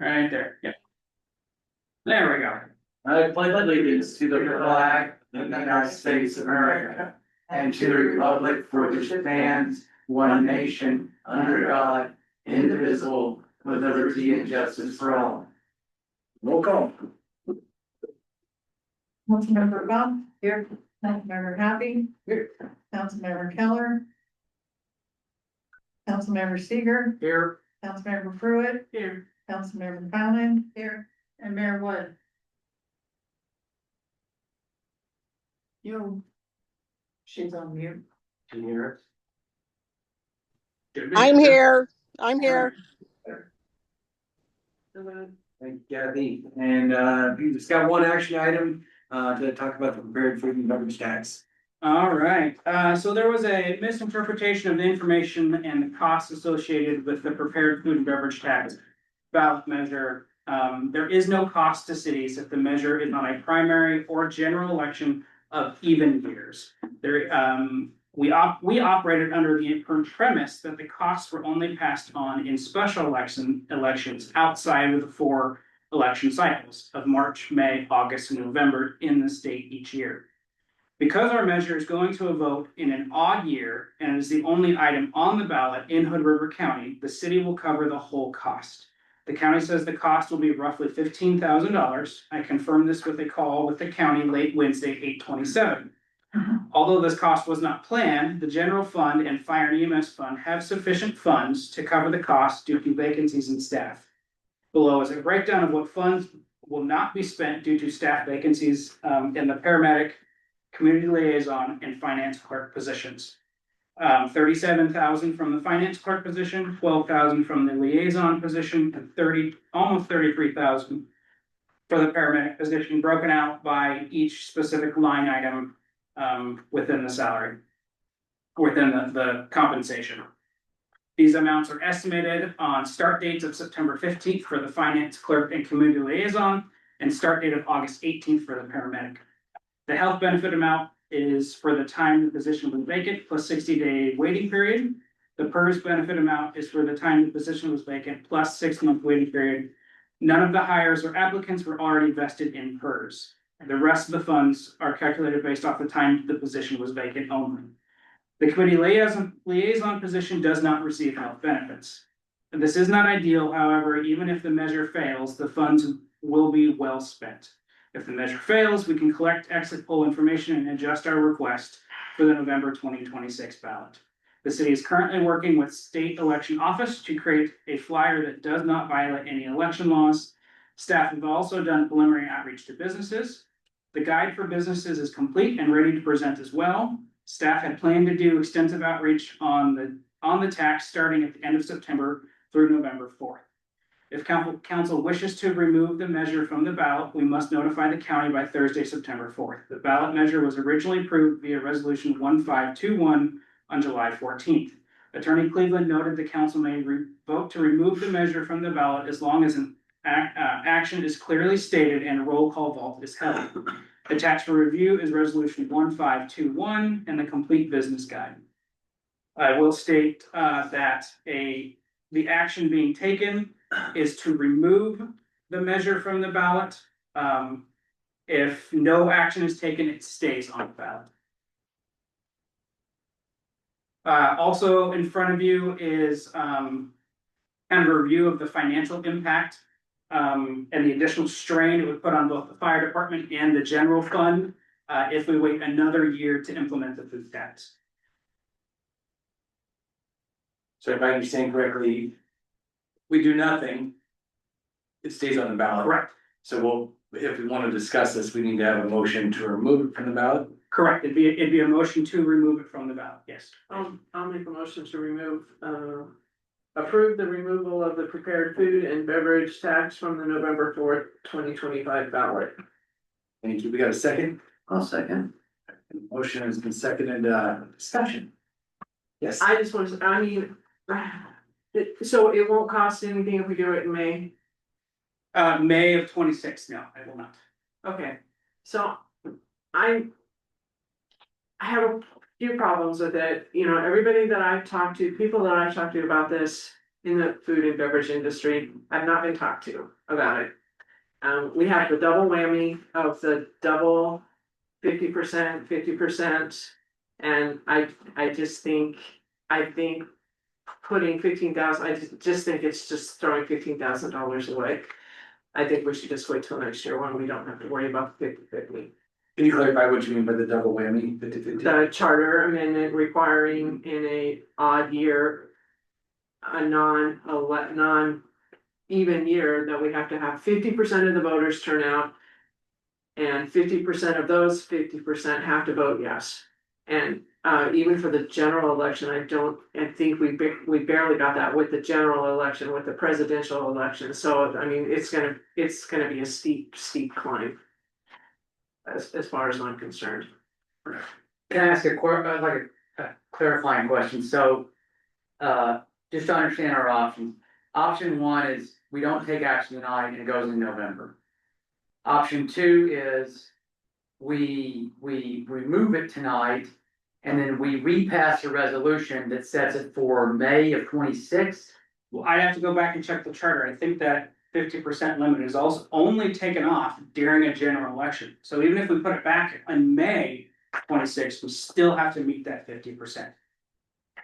Right there, yep. There we go. I pledge allegiance to the flag of the United States of America and to the republic for which it stands, one nation, under God, indivisible, with liberty and justice for all. Roll call. Councilmember Bump, here, Councilmember Happy, here, Councilmember Keller. Councilmember Seeger, Here. Councilmember Pruitt, Here. Councilmember Fallon, here, and Mayor Wood. She's on mute. Can you hear I'm here. I'm here. us? Thank you, Kathy. And we just got one action item to talk about the prepared food and beverage tax. All right, so there was a misinterpretation of the information and the costs associated with the prepared food and beverage tax ballot measure. There is no cost to cities if the measure is on a primary or general election of even years. We operated under the premise that the costs were only passed on in special elections outside of the 4 election cycles of March, May, August, and November in the state each year. Because our measure is going to a vote in an odd year and is the only item on the ballot in Hood River County, the city will cover the whole cost. The county says the cost will be roughly $15,000. I confirmed this with a call with the county late Wednesday, 8/27. Although this cost was not planned, the general fund and fire and EMS fund have sufficient funds to cover the cost due to vacancies in staff. Below is a breakdown of what funds will not be spent due to staff vacancies in the paramedic, community liaison, and finance clerk positions. 37,000 from the finance clerk position, 12,000 from the liaison position, and almost 33,000 for the paramedic position, broken out by each specific line item within the salary, within the compensation. These amounts are estimated on start dates of September 15th for the finance clerk and community liaison, and start date of August 18th for the paramedic. The health benefit amount is for the time the position was vacant plus 60-day waiting period. The PERS benefit amount is for the time the position was vacant plus 6-month waiting period. None of the hires or applicants were already vested in PERS. The rest of the funds are calculated based off the time the position was vacant only. The committee liaison position does not receive health benefits. And this is not ideal, however, even if the measure fails, the funds will be well spent. If the measure fails, we can collect exit poll information and adjust our request for the November 2026 ballot. The city is currently working with state election office to create a flyer that does not violate any election laws. Staff have also done preliminary outreach to businesses. The guide for businesses is complete and ready to present as well. Staff had planned to do extensive outreach on the tax starting at the end of September through November 4th. If council wishes to remove the measure from the ballot, we must notify the county by Thursday, September 4th. The ballot measure was originally approved via resolution 1521 on July 14th. Attorney Cleveland noted the council may vote to remove the measure from the ballot as long as an action is clearly stated and a roll call vote is held. Attached for review is resolution 1521 and the complete business guide. I will state that the action being taken is to remove the measure from the ballot. If no action is taken, it stays on the ballot. Also in front of you is kind of a review of the financial impact and the additional strain it would put on both the fire department and the general fund if we wait another year to implement the food tax. So if I understand correctly, we do nothing, it stays on the ballot. Correct. So if we want to discuss this, we need to have a motion to remove it from the ballot. Correct. It'd be a motion to remove it from the ballot. Yes. I'll make a motion to remove, approve the removal of the prepared food and beverage tax from the November 4th, 2025 ballot. Thank you. We got a second? I'll second. Motion has been seconded, discussion. Yes. I just want to, I mean, so it won't cost anything if we do it in May? May of 26. No, I will not. Okay, so I have a few problems with it, you know, everybody that I've talked to, people that I've talked to about this, in the food and beverage industry. I've not been talked to about it. We have the double whammy of the double 50%. And I just think, I think putting 15,000, I just think it's just throwing $15,000 away. I think we should just wait till next year when we don't have to worry about 50/50. Can you clarify what you mean by the double whammy, 50/50? The charter amendment requiring in a odd year. A non-even year that we have to have 50% of the voters turn out. And 50% of those 50% have to vote yes. And even for the general election, I think we barely got that with the general election, with the presidential election, so I mean, it's gonna be a steep climb. As far as I'm concerned. Can I ask a clarifying question? So, just to understand our options. Option one is we don't take action tonight and it goes in November. Option two is we remove it tonight and then we repass a resolution that sets it for May of 26. Well, I'd have to go back and check the charter. I think that 50% limit is also only taken off during a general election. So even if we put it back in May 26, we still have to meet that 50%.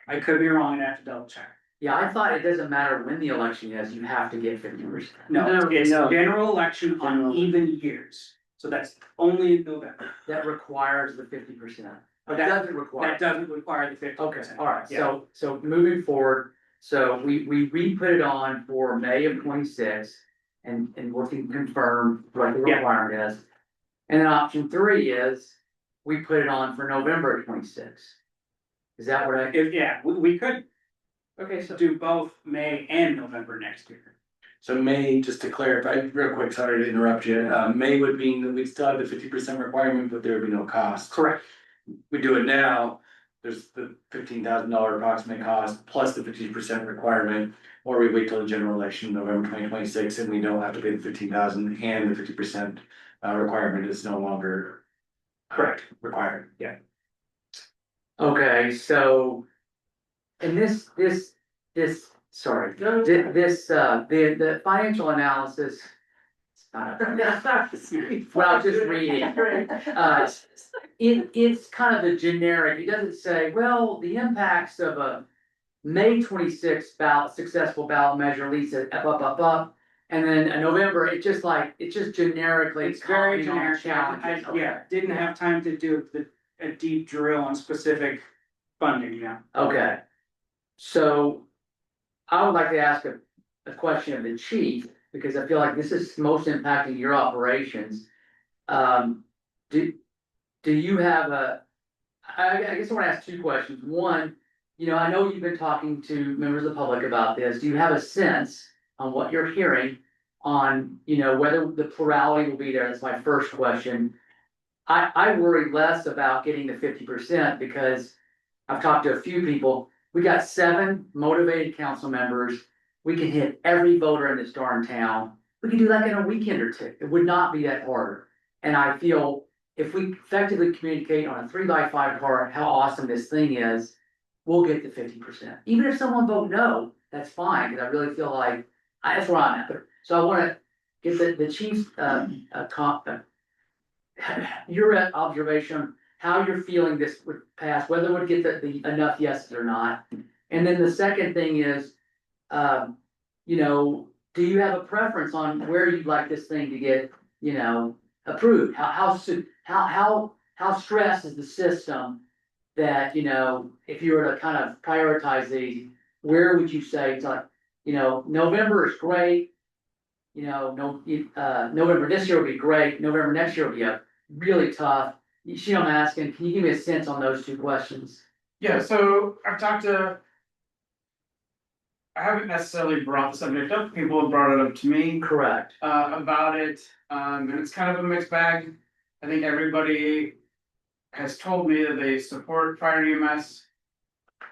I could be wrong, I'd have to double check. Yeah, I thought it doesn't matter when the election is, you have to get 50%. No, it's no. general election on General. even years, so that's only in November. That requires the 50%. But That- that doesn't require. That doesn't require the 50%. Okay, all right, Yeah. so moving forward, so we re-put it on for May of 26. And we can confirm what the Yeah. requirement is. And then option three is, we put it on for November of 26. Is that what I? Yeah, we could Okay, so do both May and November next year. So May, just to clarify, real quick, sorry to interrupt you, May would mean that we still have the 50% requirement, but there would be no cost. Correct. We do it now, there's the $15,000 approximate cost plus the 50% requirement. Or we wait till the general election, November 2026, and we don't have to pay the 15,000 and the 50% requirement is no longer. Correct. Required, yeah. Okay, so. And sorry, the financial analysis. It's not a- Well, I was just reading. It's kind of a generic, it doesn't say, well, the impacts of a May 26 successful ballot measure leads to up. And then in November, it's just generically. It's very commenting on generic. challenges. Yeah, didn't have time to do a deep drill on specific funding, yeah. Okay. So I would like to ask a question of the chief, because I feel like this is most impacting your operations. Do you have I guess I want to ask two questions. One, I know you've been talking to members of the public about this. Do you have a sense on what you're hearing on, whether the plurality will be there? That's my first question. I worry less about getting the 50% because I've talked to a few people. We got 7 motivated council members. We can hit every voter in this darn town. We can do that in a weekend or two. It would not be that hard. And I feel if we effectively communicate on a 3x5 card how awesome this thing is, we'll get the 50%. Even if someone vote no, that's fine, because I really feel like that's where I'm at. So I want to get the chief's your observation, how you're feeling this would pass, whether it would get the enough yeses or not. And then the second thing is, do you have a preference on where you'd like this thing to get, approved? How stressed is the system that, if you were to kind of prioritize these, where would you say it's like, November is great. November this year will be great. November next year will be really tough. You see what I'm asking? Can you give me a sense on those two questions? Yeah, so I haven't necessarily brought the subject up, people have brought it up to me, Correct. about it, and it's kind of a mixed bag. I think everybody has told me that they support fire and EMS,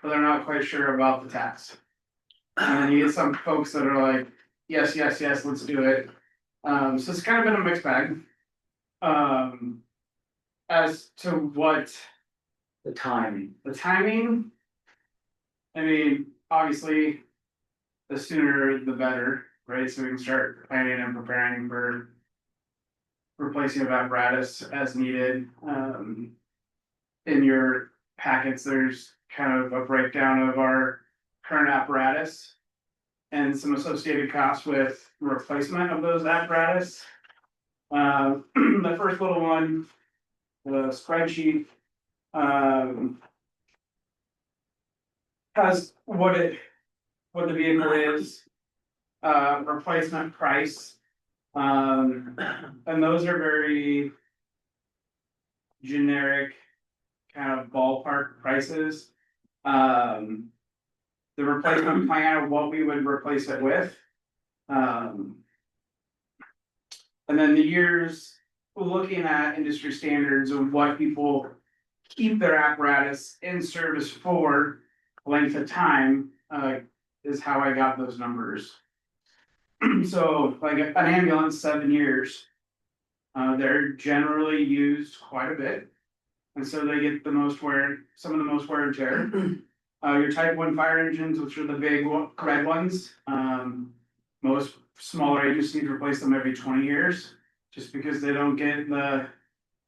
but they're not quite sure about the tax. And then you get some folks that are like, yes, let's do it. So it's kind of been a mixed bag. As to what The timing. the timing. I mean, obviously, the sooner the better, right? So we can start planning and preparing for replacing of apparatus as needed. In your packets, there's kind of a breakdown of our current apparatus and some associated costs with replacement of those apparatus. The first little one, the spreadsheet, has what the vehicle is, replacement price. And those are very generic kind of ballpark prices. The replacement plan of what we would replace it with. And then the years, looking at industry standards of what people keep their apparatus in service for length of time, is how I got those numbers. So like an ambulance, 7 years, they're generally used quite a bit. And so they get the most wear, some of the most wear and tear. Your type 1 fire engines, which are the big red ones, most smaller agencies replace them every 20 years, just because they don't get the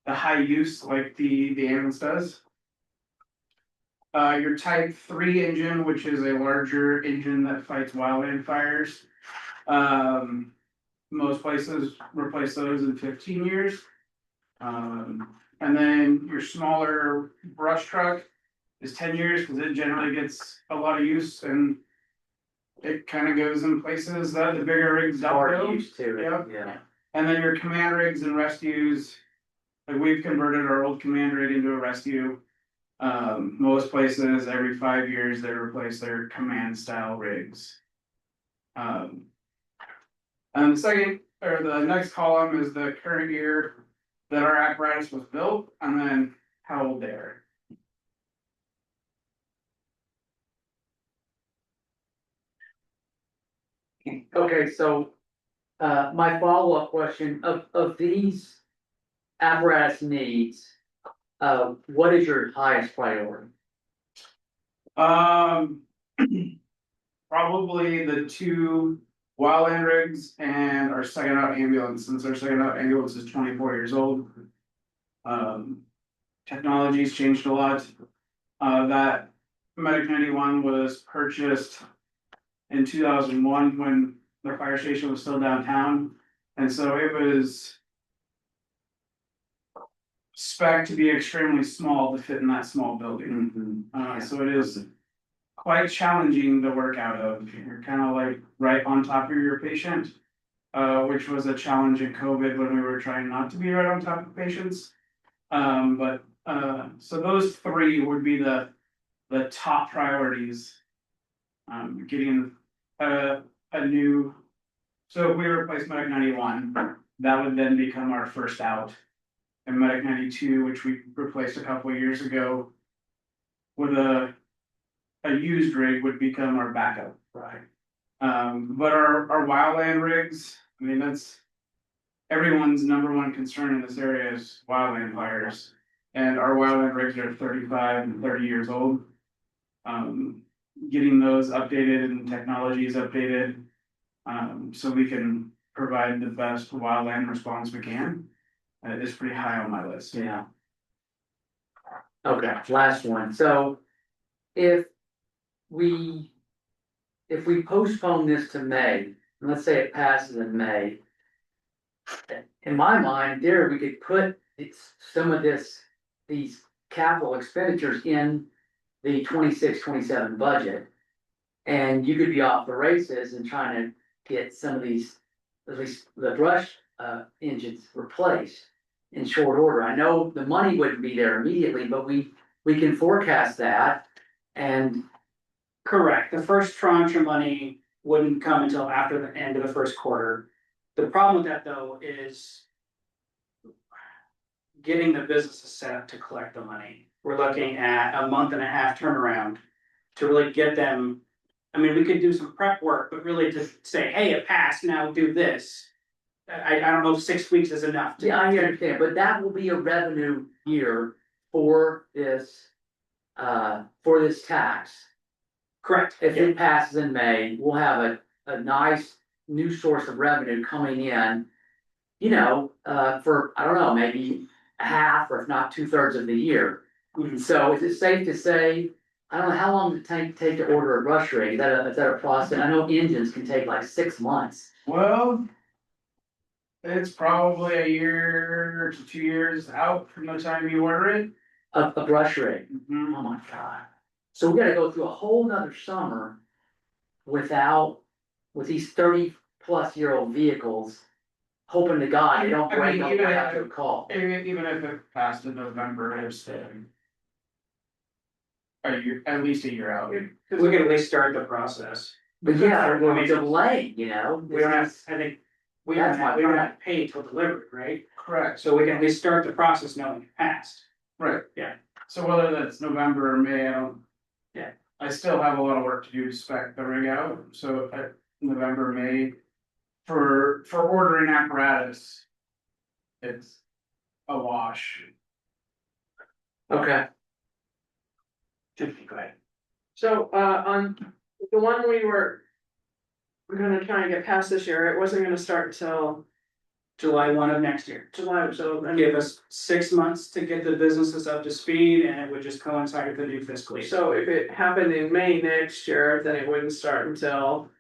high use like the ambulance does. Your type 3 engine, which is a larger engine that fights wildland fires. Most places replace those in 15 years. And then your smaller brush truck is 10 years because it generally gets a lot of use and it kind of goes in places that the bigger rigs don't Already go. used to it, Yep. yeah. And then your command rigs and rescues, like we've converted our old command rig into a rescue. Most places every 5 years they replace their command style rigs. And the second or the next column is the current year that our apparatus was built and then how old they are. Okay, so, my follow-up question, of these apparatus needs, what is your highest priority? Probably the 2 wildland rigs and our second out ambulance, since our second out ambulance is 24 years old. Technology's changed a lot. That Medic 91 was purchased in 2001 when the fire station was still downtown. And so it was spec to be extremely small to fit in that small building. So it is quite challenging to work out of. You're kind of like right on top of your patient, which was a challenge in COVID when we were trying not to be right on top of patients. So those 3 would be the top priorities. Getting a new, so if we replace Medic 91, that would then become our first out. And Medic 92, which we replaced a couple of years ago with a used rig, would become our backup. Right. But our wildland rigs, I mean, that's everyone's number one concern in this area is wildland fires. And our wildland rigs are 35 and 30 years old. Getting those updated and technology is updated, so we can provide the best wildland response we can. Is pretty high on my list. Yeah. Okay, last one, so if we postpone this to May, and let's say it passes in May. In my mind, there, we could put some of these capital expenditures in the 26-27 budget. And you could be off the races and trying to get some of these, at least the brush engines replaced in short order. I know the money wouldn't be there immediately, but we can forecast that. And Correct, the first tranche of money wouldn't come until after the end of the first quarter. The problem with that though is getting the businesses set up to collect the money. We're looking at a 1.5-month turnaround to really get them. I mean, we could do some prep work, but really to say, hey, it passed, now do this. I don't know if 6 weeks is enough. yeah, I understand, but that will be a revenue year for this tax. Correct. if it passes in May, we'll have a nice new source of revenue coming in. You know, for, I don't know, maybe half or if not 2/3 of the year. Mhm. So is it safe to say, I don't know, how long does it take to order a brush rig? Is that a process? I know engines can take like 6 months. Well. It's probably a year to 2 years out from the time you order it. A brush rig. Mhm. Oh my God. So we gotta go through a whole nother summer without, with these 30+ year old vehicles, hoping to God they don't I break mean, up even after a if- call. Even if it passed in November, it's. A year, at least a year out. We could at least start the process. But yeah, I we're mean, delaying, you know? We don't have, This is- I think, we That's don't have, my we don't point. have to pay till delivered, right? Correct, So we can at least start the process knowing it passed. right. Yeah. So whether that's November or May, I don't. Yeah. I still have a lot of work to do to spec the rig out, so November, May. For ordering apparatus. It's a wash. Okay. Tiffany, go ahead. So, on the one we're gonna try and get past this year, it wasn't gonna start until July 1 of next year. July, so. I mean, Give us 6 months to get the businesses up to speed and it would just coincide with the new fiscal year. So if it happened in May next year, then it wouldn't start until,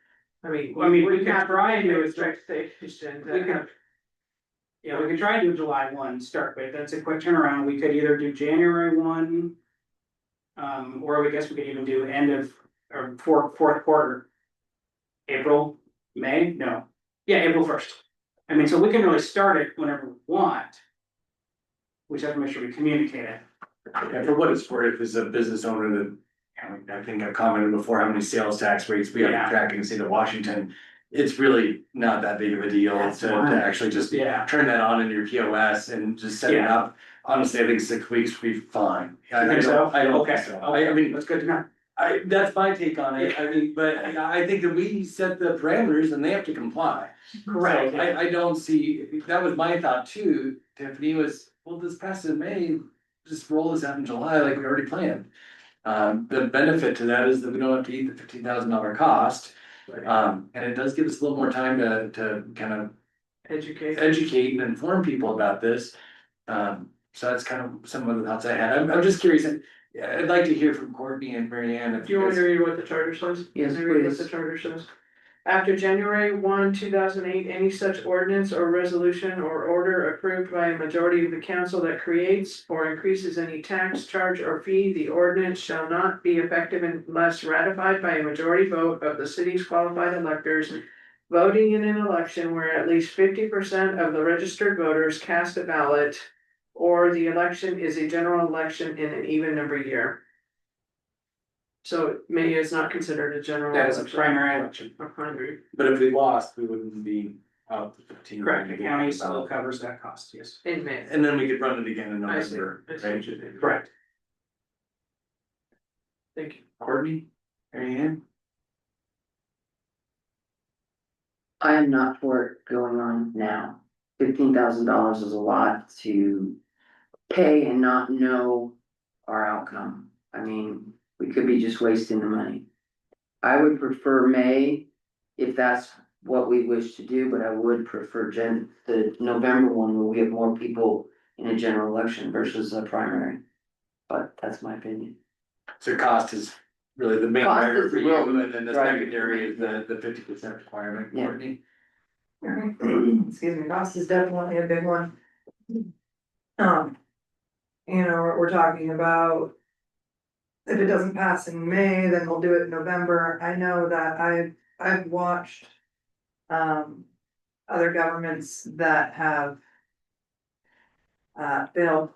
I mean. We we'd could have to try and do do a it. expectation to We could- have- Yeah, we could try to do July 1 start, but that's a quick turnaround. We could either do January 1. Or we guess we could even do end of, or fourth quarter. April, May, no, yeah, April 1st. I mean, so we can really start it whenever we want. We just have to make sure we communicate it. Yeah, for what it's worth, as a business owner that, I think I've commented before, how many sales tax rates we have Yeah. to track in the state of Washington. It's really not that big of a deal That's to fine. actually just Yeah. turn that on in your POS and just set it Yeah. up. Honestly, I think 6 weeks would be fine. I You think so? don't, I don't Okay. think so. I mean, That's good to know. that's my take on it. I mean, but I think that we set the parameters and they have to comply. Correct. So I don't see, that was my thought too, Tiffany, was, well, this past in May, just roll this out in July like we already planned. The benefit to that is that we don't have to eat the $15,000 cost. And it does give us a little more time to kind of Educate. educate and inform people about this. So that's kind of some of the thoughts I had. I'm just curious, and I'd like to hear from Courtney and Mary Ann if Do you want me guys. to read what the charter says? Yes, Can I read what please. the charter says? After January 1, 2008, any such ordinance or resolution or order approved by a majority of the council that creates or increases any tax, charge, or fee, the ordinance shall not be effective unless ratified by a majority vote of the city's qualified electors voting in an election where at least 50% of the registered voters cast a ballot, or the election is a general election in an even number year. So May is not considered a general. That is a election. primary election. A primary. But if we lost, we wouldn't be out the 15. Correct, the county still covers that cost, yes. In May. And then we could run it again in I see. November, I see right? what you mean. Correct. Thank you. Courtney, Mary Ann? I am not for it going on now. $15,000 is a lot to pay and not know our outcome. I mean, we could be just wasting the money. I would prefer May if that's what we wish to do, but I would prefer the November one where we have more people in a general election versus a primary. But that's my opinion. So cost is really the main Cost driver is for you, real- and then the right. secondary is the 50% requirement, Yeah. Courtney? Excuse me, cost is definitely a big one. We're talking about. If it doesn't pass in May, then we'll do it in November. I know that I've watched. Other governments that have. Failed.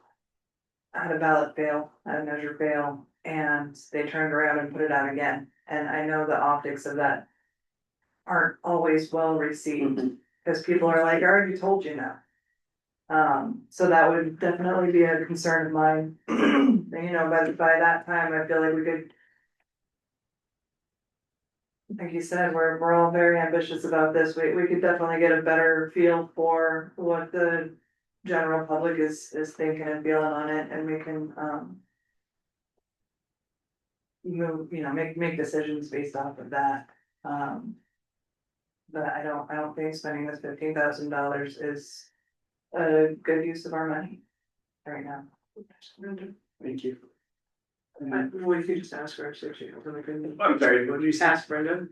Had a ballot fail, had a measure fail, and they turned around and put it out again, and I know the optics of that. Aren't always well received, cause people are like, I already told you now. So that would definitely be a concern of mine, by that time, I feel like we could. Like you said, we're all very ambitious about this, we could definitely get a better feel for what the general public is thinking and feeling on it, and we can, move, make decisions based off of that. But I don't think spending this $15,000 is a good use of our money right now. Thank you. We could just ask her if she has anything. I'm sorry, what did you say? Ask Brenda.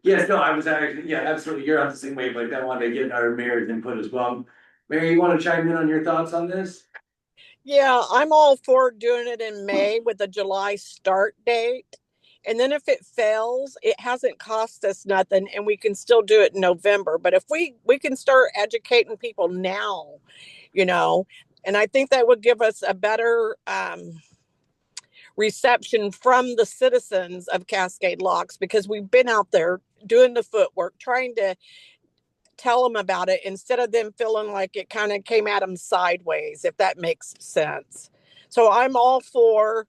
Yes, no, I was actually, yeah, absolutely, you're on the same wavelength, I wanted to get our mayor's input as well. Mary, you wanna chime in on your thoughts on this? Yeah, I'm all for doing it in May with a July start date. And then if it fails, it hasn't cost us nothing and we can still do it in November. But if we can start educating people now, and I think that would give us a better reception from the citizens of Cascade Locks, because we've been out there doing the footwork, trying to tell them about it instead of them feeling like it kind of came at them sideways, if that makes sense. So I'm all for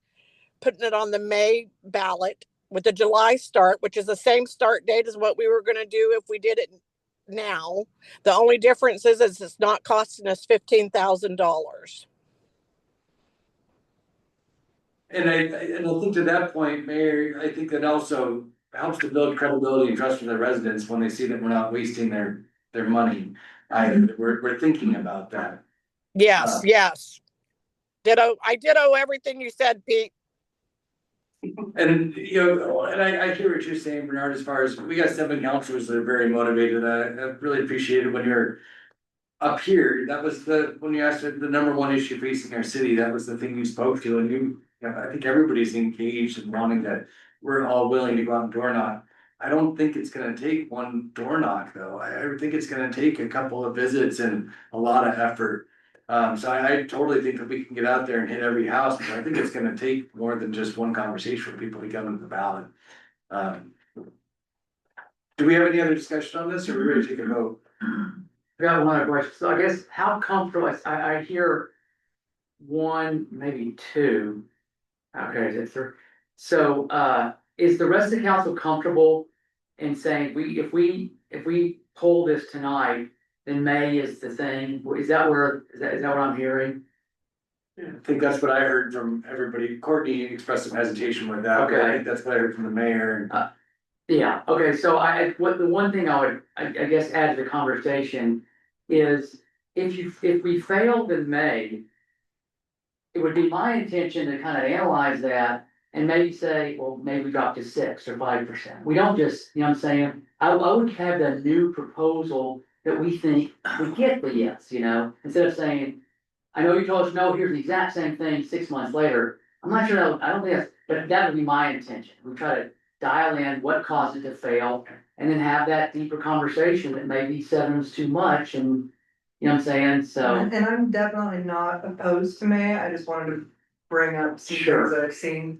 putting it on the May ballot with the July start, which is the same start date as what we were going to do if we did it now. The only difference is it's not costing us $15,000. And I think to that point, Mayor, I think that also helps to build credibility and trust for the residents when they see that we're not wasting their money. We're thinking about that. Yes, yes. I ditto everything you said, Pete. And, and I hear what you're saying, Bernard, as far as, we got 7 counselors that are very motivated, I really appreciated when you're up here, that was when you asked the number one issue facing our city, that was the thing you spoke to, and I think everybody's engaged and wanting that, we're all willing to go out and door knock. I don't think it's gonna take one door knock, though, I think it's gonna take a couple of visits and a lot of effort. So I totally think that we can get out there and hit every house, but I think it's gonna take more than just one conversation for people to come into the ballot. Do we have any other discussion on this, or are we ready to take a vote? I got one other question. So I guess how comfortable, I hear one, maybe two. Okay, is it three? So, is the rest of the council comfortable in saying if we pull this tonight, then May is the thing? Is that what I'm hearing? I think that's what I heard from everybody. Courtney expressed some hesitation with that, but I think that's what I heard from the mayor. Yeah, okay, so the one thing I guess add to the conversation is if we failed in May, it would be my intention to kind of analyze that and maybe say, well, maybe we drop to 6 or 5%. We don't just, you know what I'm saying? I would have the new proposal that we think would get the yes, instead of saying, I know you told us no, here's the exact same thing 6 months later. I'm not sure, I don't think but that would be my intention. We try to dial in what caused it to fail and then have that deeper conversation that maybe 7 was too much and, you know what I'm saying, so. And I'm definitely not opposed to May, I just wanted to bring up some Sure. things that I've seen,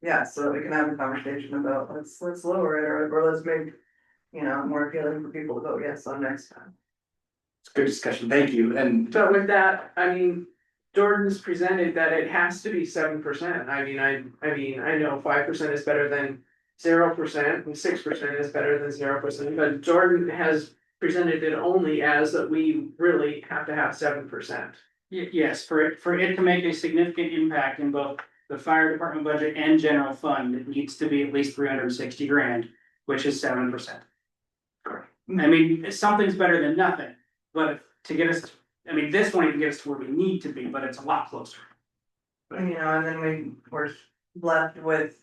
yeah, so that we can have a conversation about, let's lower it, or let's make, more appealing for people to vote yes on next time. It's a good discussion, thank you, and But with that, Jordan's presented that it has to be 7%. I know 5% is better than 0% and 6% is better than 0%, but Jordan has presented it only as that we really have to have 7%. Yes, for it to make a significant impact in both the fire department budget and general fund, it needs to be at least 360 grand, which is 7%. Something's better than nothing, but to get us, this won't even get us to where we need to be, but it's a lot closer. And then we're left with,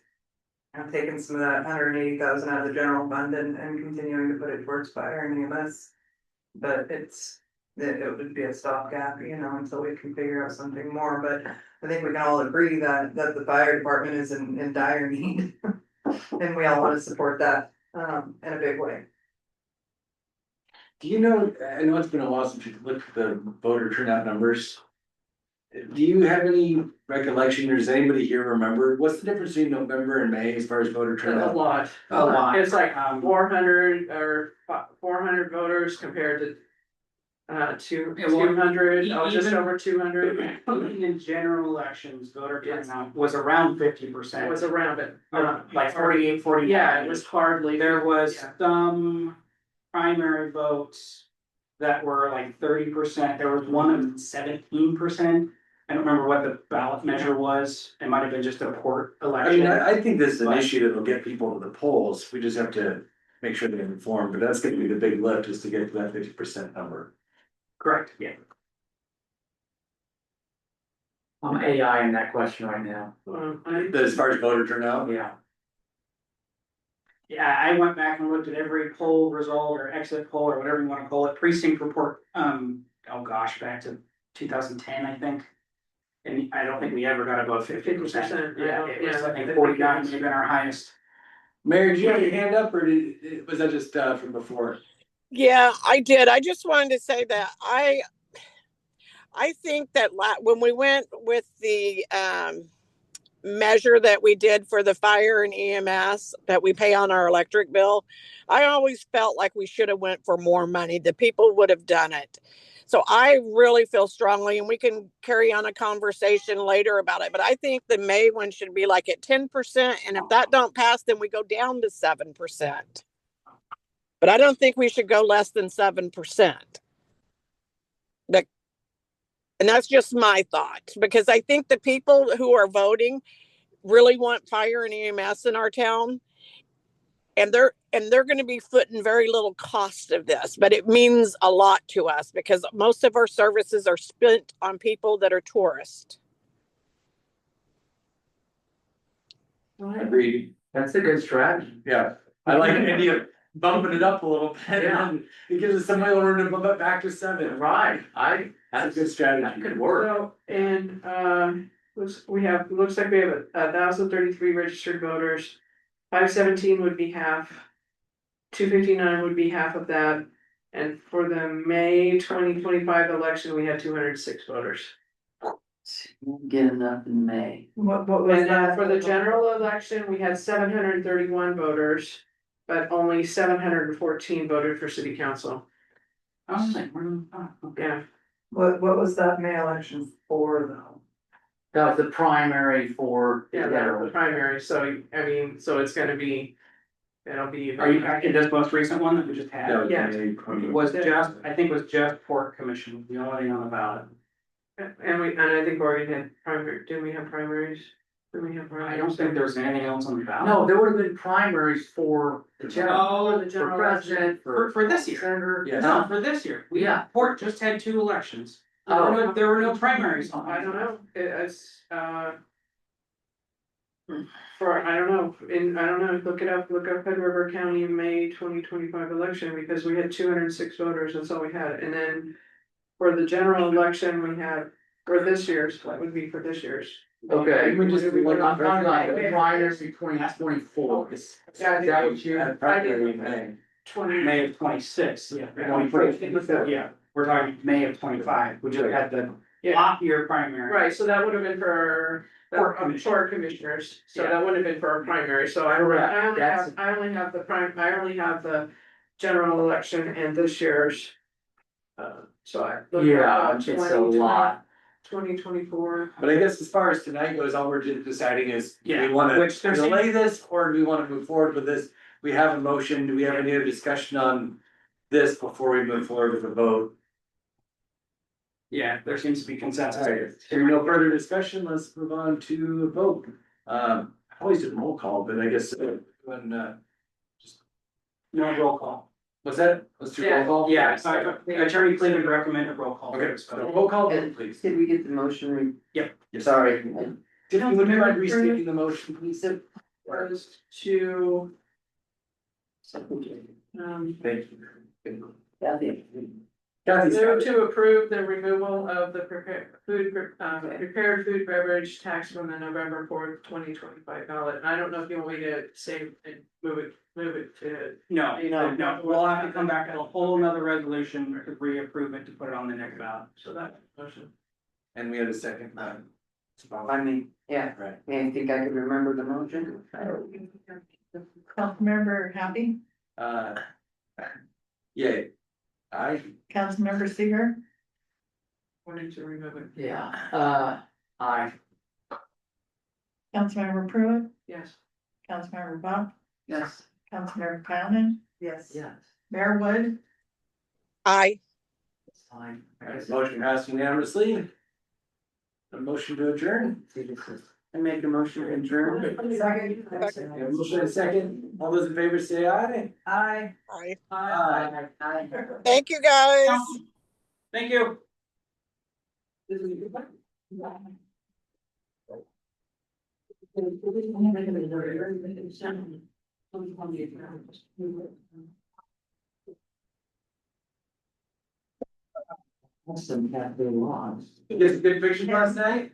taking some of that 180,000 out of the general fund and continuing to put it towards fire and EMS. But it would be a stopgap, until we can figure out something more, but I think we can all agree that the fire department is in dire need. And we all wanna support that, in a big way. do you know, I know it's been a while since you looked at the voter turnout numbers. Do you have any recollection, or does anybody here remember, what's the difference between November and May as far as voter A turnout? lot. A lot. It's like 400 or 400 voters compared to 200, just over 200. Even in general elections, voter turnout was around 50%. It was around it. Like 48, 49. Yeah, it was hardly. There was Yeah. some primary votes that were like 30%. There was one of 17%. I don't remember what the ballot measure was. It might have been just a port I election. mean, I think this is an But- issue that'll get people to the polls, we just have to make sure they're informed, but that's gonna be the big lift, is to get to that 50% number. Correct, yeah. I'm AI in that question right now. As far as voter turnout, Yeah. Yeah, I went back and looked at every poll result or exit poll or whatever you wanna call it, precinct report, oh gosh, back to 2010, I think. And I don't think we ever got above 50%. 50%, Yeah, yeah, it was, yeah. I think 49 may have been our highest. Mary, did you have your hand up, or was that just from before? Yeah, I did. I just wanted to say that I think that when we went with the measure that we did for the fire and EMS that we pay on our electric bill, I always felt like we should have went for more money. The people would have done it. So I really feel strongly, and we can carry on a conversation later about it, but I think the May one should be like at 10%. And if that don't pass, then we go down to 7%. But I don't think we should go less than 7%. And that's just my thought, because I think the people who are voting really want fire and EMS in our town. And they're going to be footing very little cost of this, but it means a lot to us because most of our services are spent on people that are tourists. Agreed. That's a good strategy. Yeah, I like the idea of bumping it up a little bit, Yeah. and it gives us some wiggle room to bump it back to 7. Right, That's a good that strategy. could work. So, and, looks like we have 1,033 registered voters. 517 would be half. 259 would be half of that. And for the May 2025 election, we had 206 voters. Won't get enough in May. What was And then that? for the general election, we had 731 voters, but only 714 voted for city council. Yeah, What was that May election for though? That was the primary for. yeah, that was the primary, so, I mean, so it's gonna be, it'll be. Are you talking this most recent one that we just had? That was Yeah. May It 20. was just, I think it was just Port Commission, the only thing on the ballot. And I think Oregon had primary, did we have primaries? Did we have primaries? I don't think there's anything else on the ballot. No, there would have been primaries for the general, Oh, the for general president, for this year. senator. Yes. No, for this year. Yeah. Port just had 2 elections. Oh. There were no primaries on. I don't know, it's, for, I don't know, look it up, look up Hood River County May 2025 election, because we had 206 voters, that's all we had, and then. For the general election, we had, for this year's, what would be for this year's? Okay, We just- I'm talking about the primaries between 24. Is Yeah, I think that what you? Primary in May. 20. May of 26. Yeah. Yeah, we're talking May of 25, we just had the Yeah, off year primary. right, so that would have been for. Port commission. Port commissioners, so Yeah. that would have been for our primary, so I only have the general election and this year's. So I. Yeah, it's a lot. 2024. But I guess as far as tonight goes, all we're just deciding is, do Yeah, we wanna which there's- delay this, or do we wanna move forward with this? We have a motion, do we have any other discussion on this before we move forward with the vote? Yeah, there seems to be consensus. Alright, hearing no further discussion, let's move on to a vote. I always do roll call, but I guess when No roll call. what's that? Let's do roll call. Yeah, Attorney Cleveland recommended roll call. Okay, so roll call vote, please. Did we get the motion? Yep. Sorry. Tiffany, would you mind restating the motion, please? Was to, Thank you. Kathy. Kathy's got move it. to approve the removal of the prepared food beverage tax from the November 4th, 2025 ballot. I don't know if you want me to say and move it to. No, No. no, we'll have to come back to a whole nother resolution to reapprove it to put it on the next ballot. So that motion. And we had a second. I mean, yeah, Right. I think I could remember the motion. Councilmember Happy, Yay. Aye. Councilmember Seeger, Wanted to remove it. Yeah, aye. Councilmember Pruitt, Yes. Councilmember Buck, Yes. Councilmember Poundon, Yes. Yes. Mayor Wood, Aye. It's fine. Alright, motion passed unanimously. A motion to adjourn? I make a motion to adjourn. Second. A motion and a second, all those in favor say aye. Aye. Bye. Aye. Thank you, guys. Thank you. Awesome, cat, they lost. You get some good pictures last night?